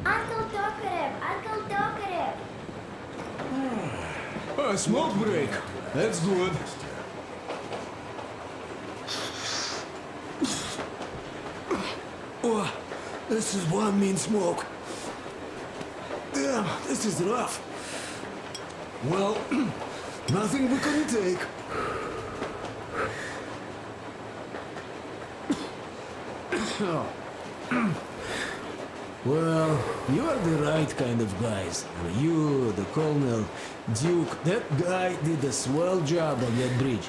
Uncle Tokarev, Uncle Tokarev. A smoke break. That's good. Oh, this is one mean smoke. Damn, this is rough. Well, nothing we couldn't take. Well, you are the right kind of guys. You, the Colonel, Duke, that guy did a swell job on that bridge.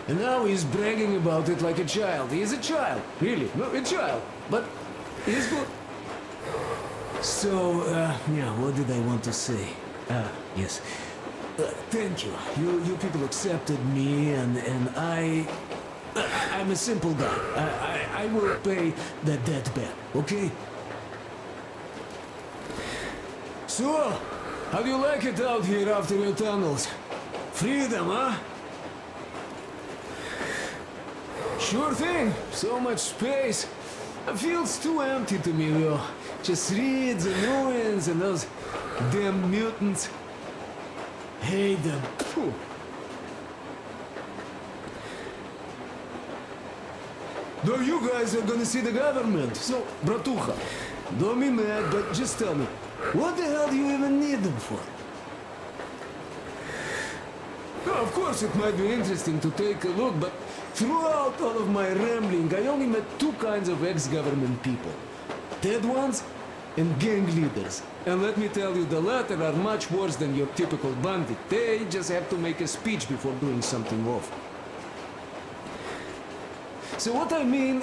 And now he's bragging about it like a child. He is a child, really, no, a child. But he's good. So, yeah, what did I want to say? Yes. Thank you. You people accepted me, and I'm a simple guy. I will pay the debt back, okay? So, how do you like it out here after your tunnels? Freedom, huh? Sure thing. So much space. It feels too empty to me, though. Just reeds and ruins and those damn mutants. Hate them. Phew. Though you guys are gonna see the government, so, bratucha, don't be mad, but just tell me, what the hell do you even need them for? Now, of course, it might be interesting to take a look, but throughout all of my rambling, I only met two kinds of ex-government people. Dead ones and gang leaders. And let me tell you, the latter are much worse than your typical bandit. They just have to make a speech before doing something awful. So what I mean,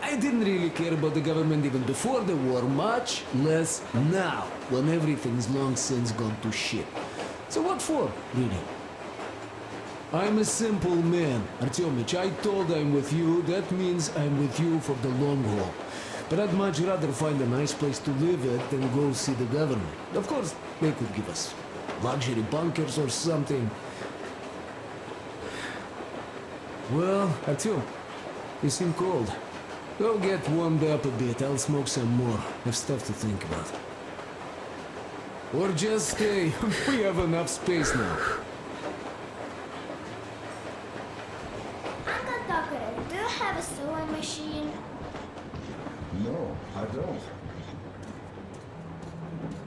I didn't really care about the government even before the war, much less now, when everything's long since gone to shit. So what for, really? I'm a simple man, Artyomich. I told I'm with you, that means I'm with you for the long haul. But I'd much rather find a nice place to live at than go see the government. Of course, they could give us luxury bunkers or something. Well, Artyom, you seem cold. Go get warmed up a bit, I'll smoke some more. Have stuff to think about. Or just stay, we have enough space now. Uncle Tokarev, do you have a sewing machine? No, I don't.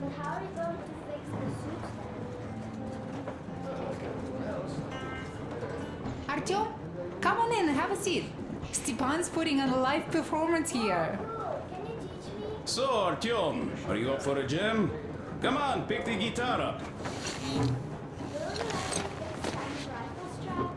But how are you going to fix the suits then? Artyom, come on in, have a seat. Stepan's putting on a live performance here. Oh, can you teach me? So, Artyom, are you up for a jam? Come on, pick the guitar up. Will you let me fix some rifle strap?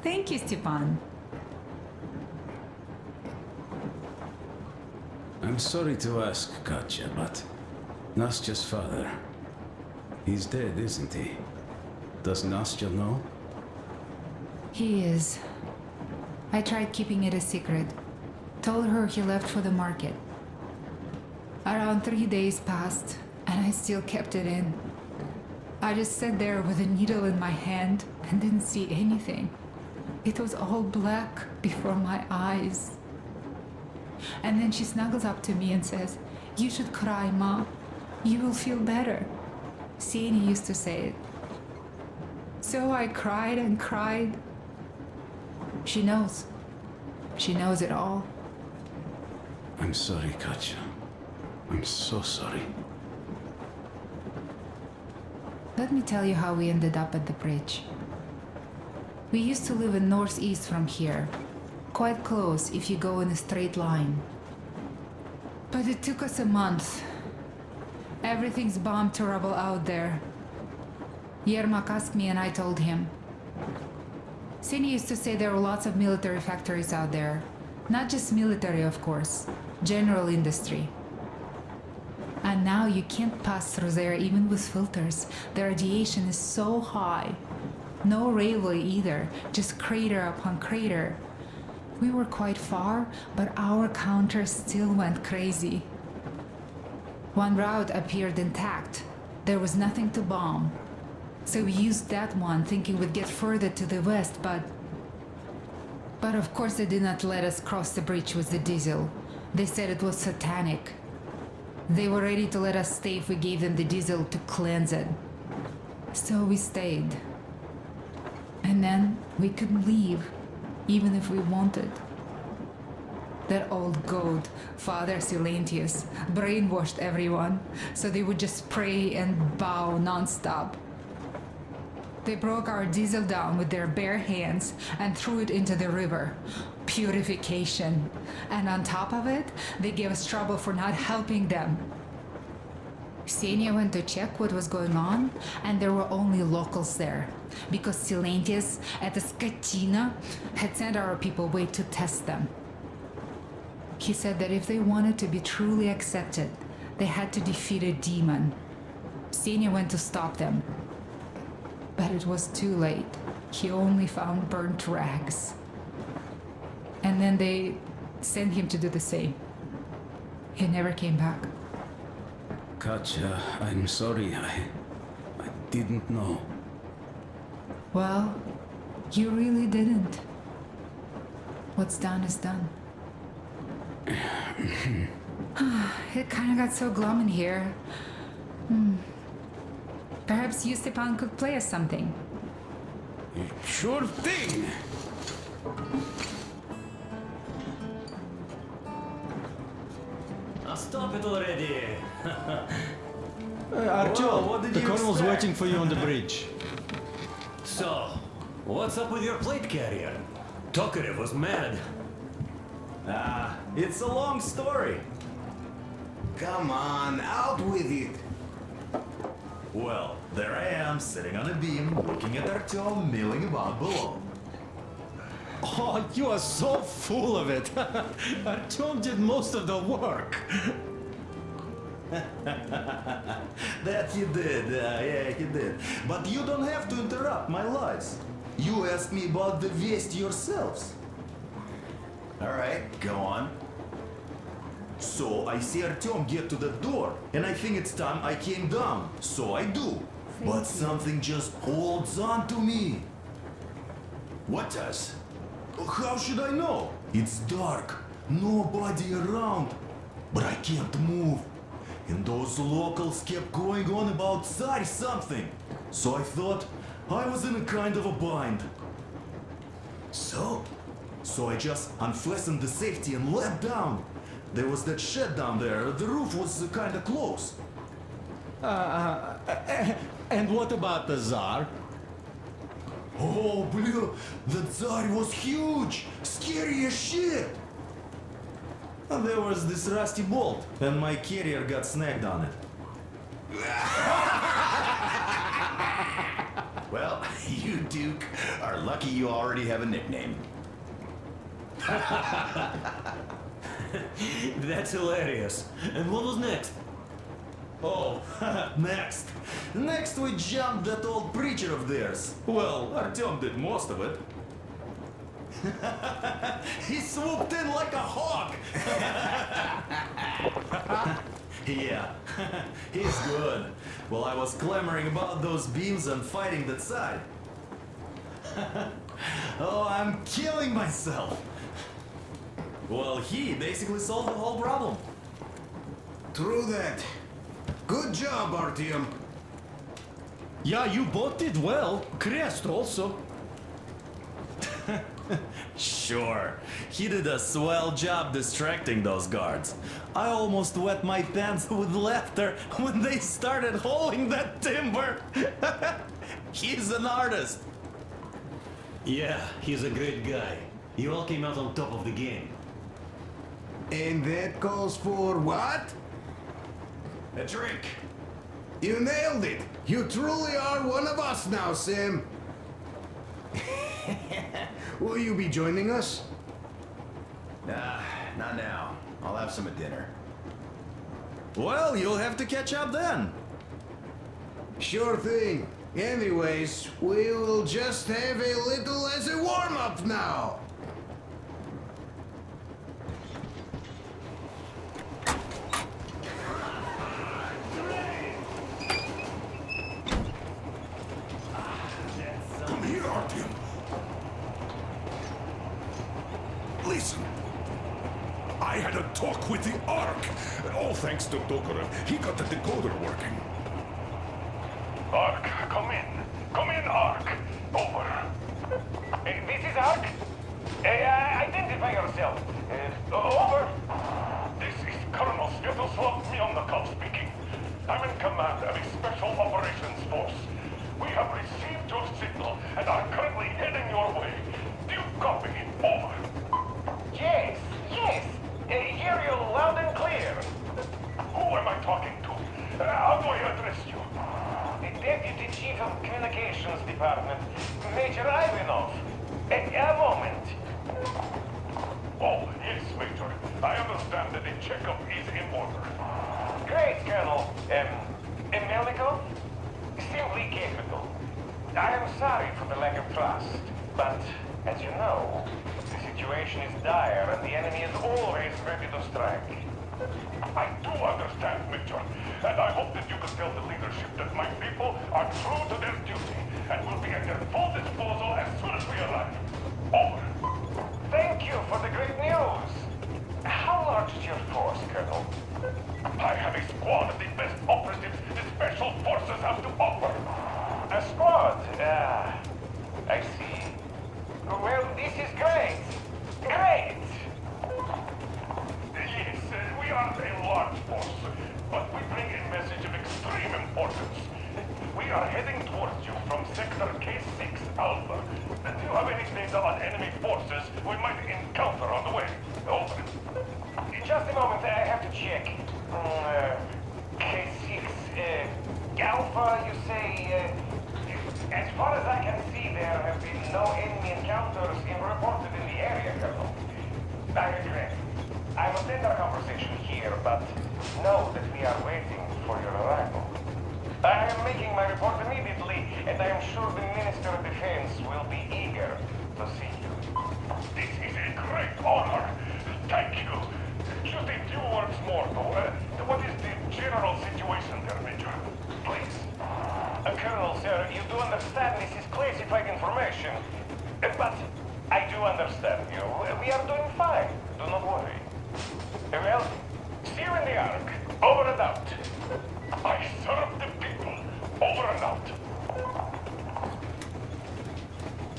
Thank you, Stepan. I'm sorry to ask, Katya, but Nastya's father, he's dead, isn't he? Does Nastya know? He is. I tried keeping it a secret. Told her he left for the market. Around 3 days passed, and I still kept it in. I just sat there with a needle in my hand and didn't see anything. It was all black before my eyes. And then she snuggles up to me and says, "You should cry, Ma. You will feel better." Sieni used to say it. So I cried and cried. She knows. She knows it all. I'm sorry, Katya. I'm so sorry. Let me tell you how we ended up at the bridge. We used to live in northeast from here, quite close if you go in a straight line. But it took us a month. Everything's bombed to rubble out there. Yermak asked me and I told him. Sini used to say there were lots of military factories out there. Not just military, of course. General industry. And now you can't pass through there even with filters. The radiation is so high. No railway either, just crater upon crater. We were quite far, but our counter still went crazy. One route appeared intact. There was nothing to bomb. So we used that one, thinking we'd get further to the west, but of course they did not let us cross the bridge with the diesel. They said it was satanic. They were ready to let us stay if we gave them the diesel to cleanse it. So we stayed. And then we couldn't leave, even if we wanted. That old goat, Father Silentius, brainwashed everyone, so they would just pray and bow non-stop. They broke our diesel down with their bare hands and threw it into the river. Purification. And on top of it, they gave us trouble for not helping them. Ksenia went to check what was going on, and there were only locals there, because Silentius at the Skatina had sent our people away to test them. He said that if they wanted to be truly accepted, they had to defeat a demon. Ksenia went to stop them. But it was too late. He only found burnt rags. And then they sent him to do the same. He never came back. Katja, I'm sorry. I didn't know. Well, you really didn't. What's done is done. It kind of got so glum in here. Perhaps you, Stepan, could play us something. Sure thing! Stop it already! Artyom, Whoa, what did the you colonel's expect? waiting for you on the bridge. So, what's up with your plate carrier? Tokarev was mad. It's a long story. Come on, out with it. Well, there I am, sitting on a beam, looking at Artyom milling about below. Oh, you are so full of it. Artyom did most of the work. That he did, yeah, he did. But you don't have to interrupt my lies. You asked me about the Vest yourselves. Alright, go on. So I see Artyom get to the door, and I think it's time I came down. So I do. But something just holds on to me. What does? How should I know? It's dark, nobody around. But I can't move. And those locals kept going on about Tsar something. So I thought I was in a kind of a bind. So I just unfastened the safety and leapt down. There was that shed down there. The roof was kind of close. And what about the Tsar? Oh, blue, the Tsar was huge, scary as shit. And there was this rusty bolt, and my carrier got snagged on it. Well, you, Duke, are lucky you already have a nickname. That's hilarious. And what was next? Oh, next. Next we jumped that old preacher of theirs. Well, Artyom did most of it. He swooped in like a hawk. Yeah, he's good. Well, I was clamoring about those beams and fighting that side. Oh, I'm killing myself. Well, he basically solved the whole problem. True that. Good job, Artyom. Yeah, you both did well. Crest also. Sure. He did a swell job distracting those guards. I almost wet my pants with laughter when they started hauling that timber. He's an artist. Yeah, he's a great guy. You all came out on top of the game. And that calls for what? A drink. You nailed it! You truly are one of us now, Sam. Will you be joining us? Nah, not now. I'll have some at dinner. Well, you'll have to catch up then. Sure thing. Anyways, we will just have a little as a warm-up now. Come here, Artyom. Listen. I had a talk with the Ark. All thanks to Tokarev. He got the decoder working. Ark, come in. Come in, Ark. Over. This is Ark. Identify yourself. Over. This is Colonel Svetoslav Mylnikov speaking. I'm in command of a special operations force. We have received your signal and are currently heading your way. Do you copy? Over. Yes. Hear you loud and clear. Who am I talking to? How do I address you? The Deputy Chief of Communications Department, Major Ivanov. A moment. Oh, yes, Major. I understand that the checkup is in order. Great, Colonel. Melikov? Simply capital. I am sorry for the lack of trust, but as you know, the situation is dire and the enemy is always ready to strike. I do understand, Major, and I hope that you can tell the leadership that my people are true to their duty and will be at their full disposal as soon as we arrive. Over. Thank you for the great news. How large is your force, Colonel? I have a squad of the best operatives the Special Forces have to offer. A squad? I see. Well, this is great. Great! Yes, we are a large force, but we bring a message of extreme importance. We are heading towards you from Sector K6 Alpha. Do you have any data on enemy forces we might encounter on the way? Over. Just a moment, I have to check. K6, Alpha, you say, as far as I can see, there have been no enemy encounters reported in the area, Colonel. I regret. I will end our conversation here, but know that we are waiting for your arrival. I am making my report immediately, and I am sure the Minister of Defense will be eager to see you. This is a great honor. Thank you. Just a few words more, though. What is the general situation there, Major? Please. Colonel, sir, you do understand this is classified information. But I do understand you. We are doing fine. Do not worry. Well, see you in the Ark. Over and out. I serve the people. Over and out.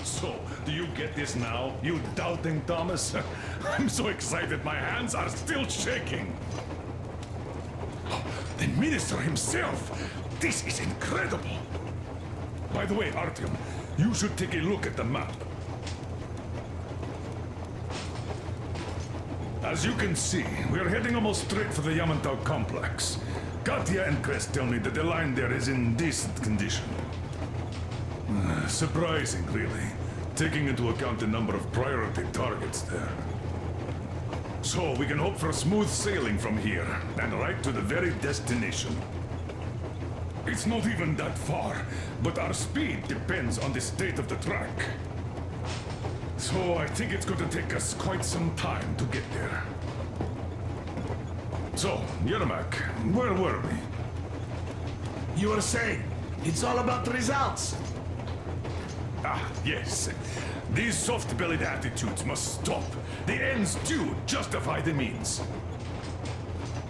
So, do you get this now, you doubting Thomas? I'm so excited my hands are still shaking. The Minister himself! This is incredible! By the way, Artyom, you should take a look at the map. As you can see, we're heading almost straight for the Yamantau complex. Katya and Crest tell me that the line there is in decent condition. Surprising, really, taking into account the number of priority targets there. So we can hope for smooth sailing from here, and right to the very destination. It's not even that far, but our speed depends on the state of the track. So I think it's going to take us quite some time to get there. So, Yermak, where were we? You were saying, it's all about the results. Ah, yes. These soft-bellied attitudes must stop. The ends do justify the means.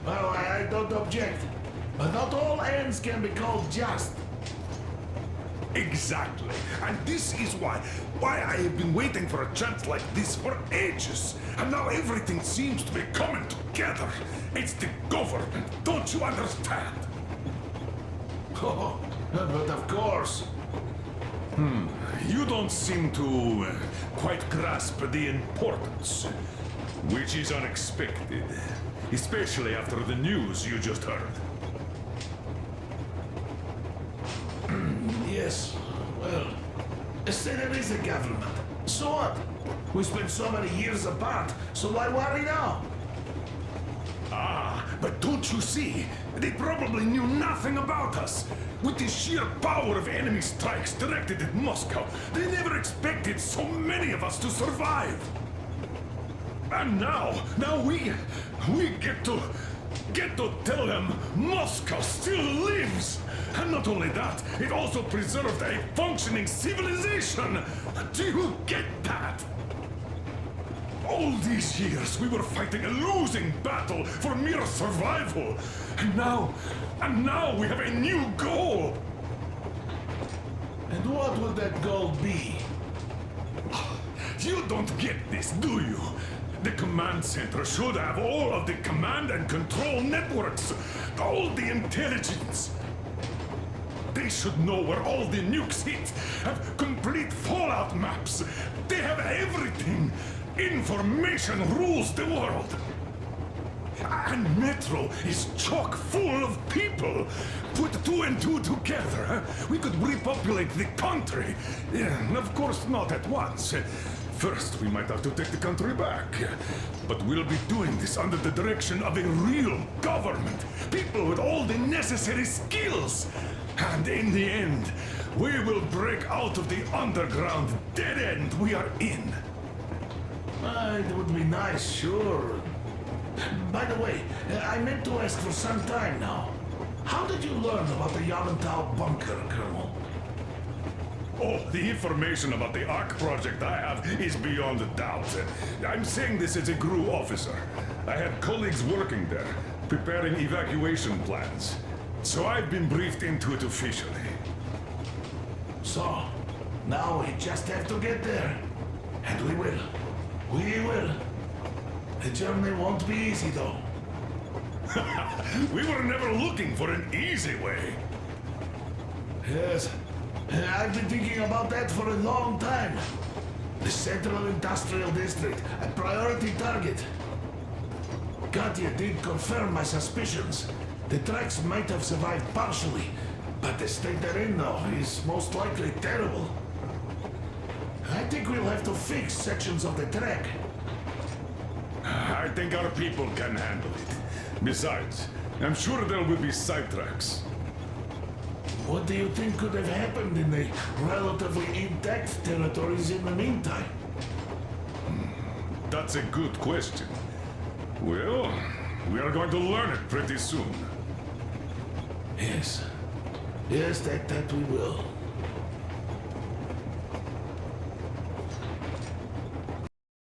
Well, I don't object. But not all ends can be called just. Exactly. And this is why I have been waiting for a chance like this for ages. And now everything seems to be coming together. It's the government, don't you understand? Oh, but of course. You don't seem to quite grasp the importance, which is unexpected, especially after the news you just heard. Yes, well, say there is a government. So what? We spent so many years apart, so why worry now? Ah, but don't you see? They probably knew nothing about us. With the sheer power of enemy strikes directed at Moscow, they never expected so many of us to survive. And now we get to tell them Moscow still lives. And not only that, it also preserved a functioning civilization. Do you get that? All these years we were fighting a losing battle for mere survival. And now we have a new goal. And what would that goal be? You don't get this, do you? The command center should have all of the command and control networks, all the intelligence. They should know where all the nukes hit, have complete fallout maps. They have everything. Information rules the world. And Metro is chock full of people. Put 2 and 2 together, we could repopulate the country. Of course, not at once. First, we might have to take the country back. But we'll be doing this under the direction of a real government. People with all the necessary skills. And in the end, we will break out of the underground dead end we are in. It would be nice, sure. By the way, I meant to ask for some time now. How did you learn about the Yamantau bunker, Colonel? Oh, the information about the ARC project I have is beyond a doubt. I'm saying this as a GRU officer. I had colleagues working there, preparing evacuation plans. So I've been briefed into it officially. So, now we just have to get there. And we will. We will. The journey won't be easy, though. We were never looking for an easy way. Yes. I've been thinking about that for a long time. The Central Industrial District, a priority target. Katya did confirm my suspicions. The tracks might have survived partially, but the state they're in now is most likely terrible. I think we'll have to fix sections of the track. I think our people can handle it. Besides, I'm sure there will be sidetracks. What do you think could have happened in the relatively intact territories in the meantime? That's a good question. Well, we are going to learn it pretty soon. Yes. Yes, that we will.